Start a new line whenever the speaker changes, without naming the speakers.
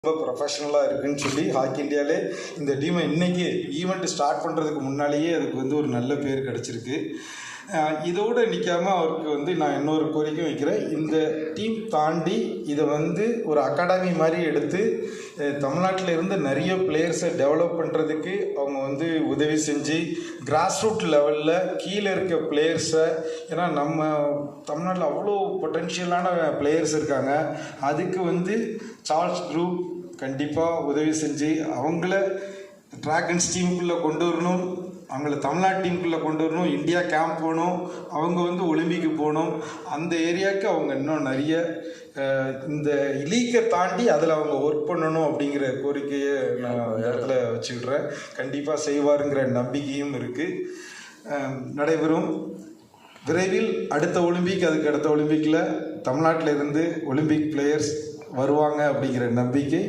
ரொம்ப ப்ரொஃபஷனலாக இருக்குன்னு சொல்லி ஹாக்கி இந்தியாவிலே இந்த டீமை இன்றைக்கி ஈவெண்ட் ஸ்டார்ட் பண்ணுறதுக்கு முன்னாலேயே அதுக்கு ஒரு நல்ல பேர் கிடச்சிருக்கு. இதோடு நிற்காமல் அவருக்கு நான் இன்னொரு கோரிக்கை வைக்கிறேன். இந்த டீம் தாண்டி இதை ஒரு அகாடமி மாதிரி எடுத்து தமிழ்நாட்டில் இருந்து நிறைய பிளேயர்ஸை டெவலப் பண்ணுறதுக்கு அவங்க உதவி செஞ்சு கிராஸ் ரூட் லெவலில் கீழே இருக்க பிளேயர்ஸை, ஏன்னா நம்ம தமிழ்நாட்டில் அவ்வளோ பொட்டென்ஷியலான பிளேயர்ஸ் இருக்காங்க. அதுக்கு சார்ல்ஸ் குரூப் கண்டிப்பாக உதவி செஞ்சு அவங்கள டிராகன்ஸ் டீமுக்குள்ளே கொண்டு வரணும், அவங்கள தமிழ்நாட்டு டீமுக்குள்ளே கொண்டு வரணும், இந்தியா கேம்ப் போகணும், அவங்க ஒலிம்பிக்கு போகணும். அந்த ஏரியாவுக்கு அவங்க இன்னும் நிறைய இந்த லீக்கை தாண்டி அதில் அவங்க ஒர்க் பண்ணணும் அப்படிங்கிற கோரிக்கையை நான் இடத்துல வச்சுக்கிட்றேன். கண்டிப்பாக செய்வாருங்கிற நம்பிக்கையும் இருக்குது. நடைபெறும் விரைவில் அடுத்த ஒலிம்பிக், அதுக்கு அடுத்த ஒலிம்பிக்கில் தமிழ்நாட்டில் இருந்து ஒலிம்பிக் பிளேயர்ஸ் வருவாங்க அப்படிங்கிற நம்பிக்கை